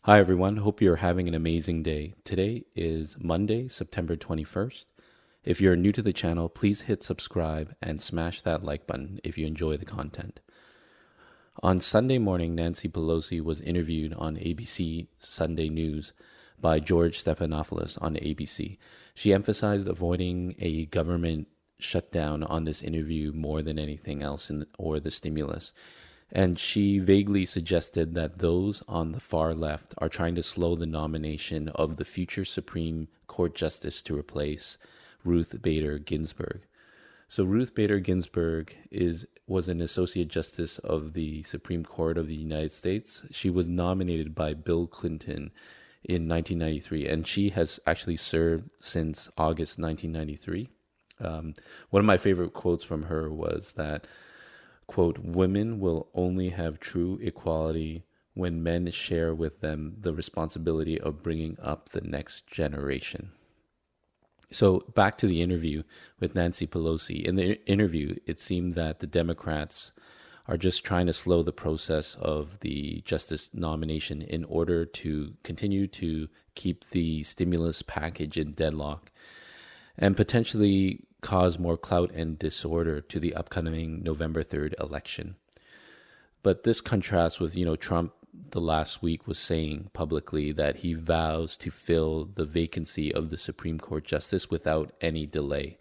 Hi, everyone. Hope you're having an amazing day. Today is Monday, September 21st. If you're new to the channel, please hit subscribe and smash that like button if you enjoy the content. On Sunday morning, Nancy Pelosi was interviewed on ABC Sunday News by George Stephanopoulos on ABC. She emphasized avoiding a government shutdown on this interview more than anything else or the stimulus. And she vaguely suggested that those on the far left are trying to slow the nomination of the future Supreme Court Justice to replace Ruth Bader Ginsburg. So Ruth Bader Ginsburg was an Associate Justice of the Supreme Court of the United States. She was nominated by Bill Clinton in 1993, and she has actually served since August 1993. One of my favorite quotes from her was that, quote, "Women will only have true equality when men share with them the responsibility of bringing up the next generation." So back to the interview with Nancy Pelosi. In the interview, it seemed that the Democrats are just trying to slow the process of the justice nomination in order to continue to keep the stimulus package in deadlock and potentially cause more clout and disorder to the upcoming November 3rd election. But this contrasts with, Trump the last week was saying publicly that he vows to fill the vacancy of the Supreme Court justice without any delay.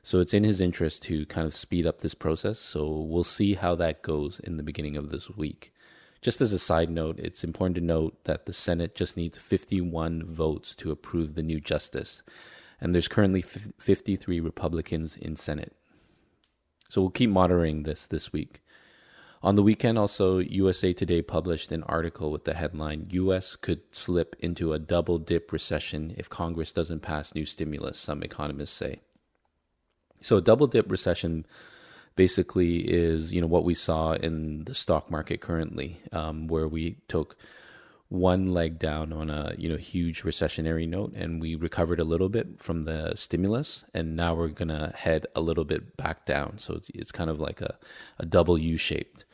So it's in his interest to kind of speed up this process. So we'll see how that goes in the beginning of this week. Just as a side note, it's important to note that the Senate just needs 51 votes to approve the new justice. And there's currently 53 Republicans in Senate. So we'll keep monitoring this week. On the weekend, also, USA Today published an article with the headline, "U.S. could slip into a double-dip recession if Congress doesn't pass new stimulus," some economists say. So a double-dip recession basically is, what we saw in the stock market currently, where we took one leg down on a huge recessionary note, and we recovered a little bit from the stimulus, and now we're gonna head a little bit back down. So it's kind of like a double U-shaped.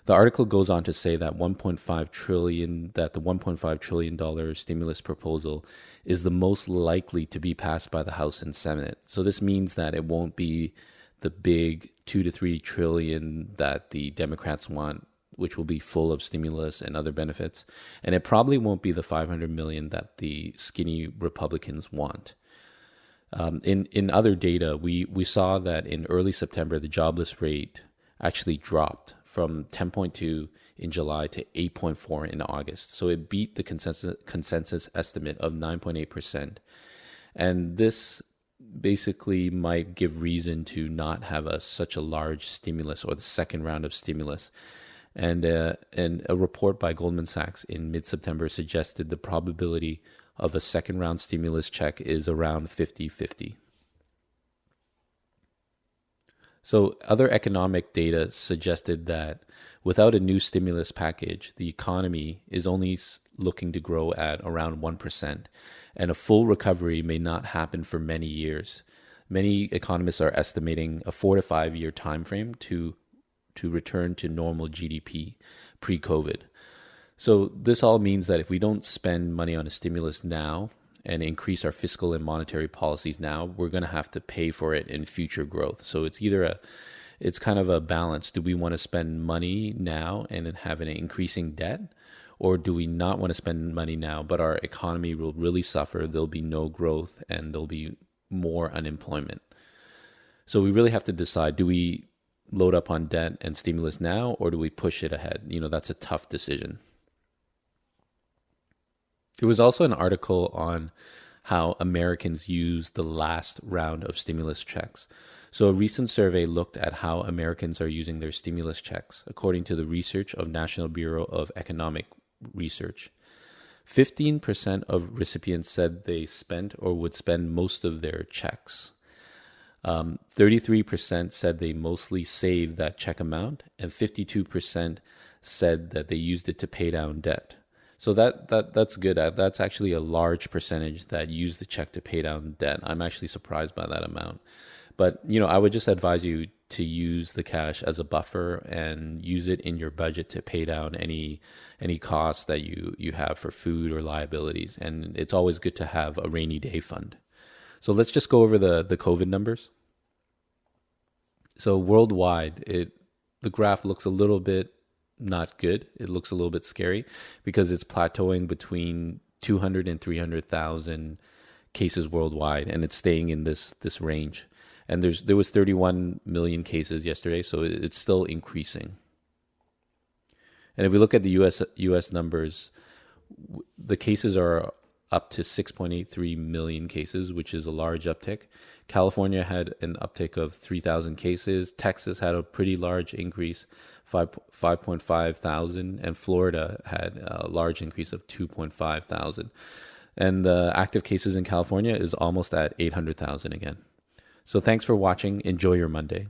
The article goes on to say that the $1.5 trillion stimulus proposal is the most likely to be passed by the House and Senate. So this means that it won't be the big 2 to 3 trillion that the Democrats want, which will be full of stimulus and other benefits. And it probably won't be the 500 million that the skinny Republicans want. In other data, we saw that in early September, the jobless rate actually dropped from 10.2 in July to 8.4 in August. So it beat the consensus estimate of 9.8%. And this basically might give reason to not have such a large stimulus or the second round of stimulus. And a report by Goldman Sachs in mid-September suggested the probability of a second round stimulus check is around 50-50. So other economic data suggested that without a new stimulus package, the economy is only looking to grow at around 1%, and a full recovery may not happen for many years. Many economists are estimating a 4 to 5 year time frame to return to normal GDP pre-COVID. So this all means that if we don't spend money on a stimulus now and increase our fiscal and monetary policies now, we're going to have to pay for it in future growth. So it's kind of a balance. Do we want to spend money now and have an increasing debt? Or do we not want to spend money now, but our economy will really suffer, there'll be no growth, and there'll be more unemployment? So we really have to decide, do we load up on debt and stimulus now, or do we push it ahead? That's a tough decision. There was also an article on how Americans use the last round of stimulus checks. So a recent survey looked at how Americans are using their stimulus checks, according to the research of National Bureau of Economic Research. 15% of recipients said they spent or would spend most of their checks. 33% said they mostly saved that check amount, and 52% said that they used it to pay down debt. So that's good. That's actually a large percentage that used the check to pay down debt. I'm actually surprised by that amount. But, I would just advise you to use the cash as a buffer and use it in your budget to pay down any costs that you have for food or liabilities. And it's always good to have a rainy day fund. So let's just go over the COVID numbers. So worldwide, the graph looks a little bit not good. It looks a little bit scary because it's plateauing between 200 and 300,000 cases worldwide, and it's staying in this range. And there was 31 million cases yesterday, so it's still increasing. And if we look at the US numbers, the cases are up to 6.83 million cases, which is a large uptick. California had an uptick of 3,000 cases. Texas had a pretty large increase, 5.5 thousand, and Florida had a large increase of 2.5 thousand. And the active cases in California is almost at 800,000 again. So thanks for watching. Enjoy your Monday.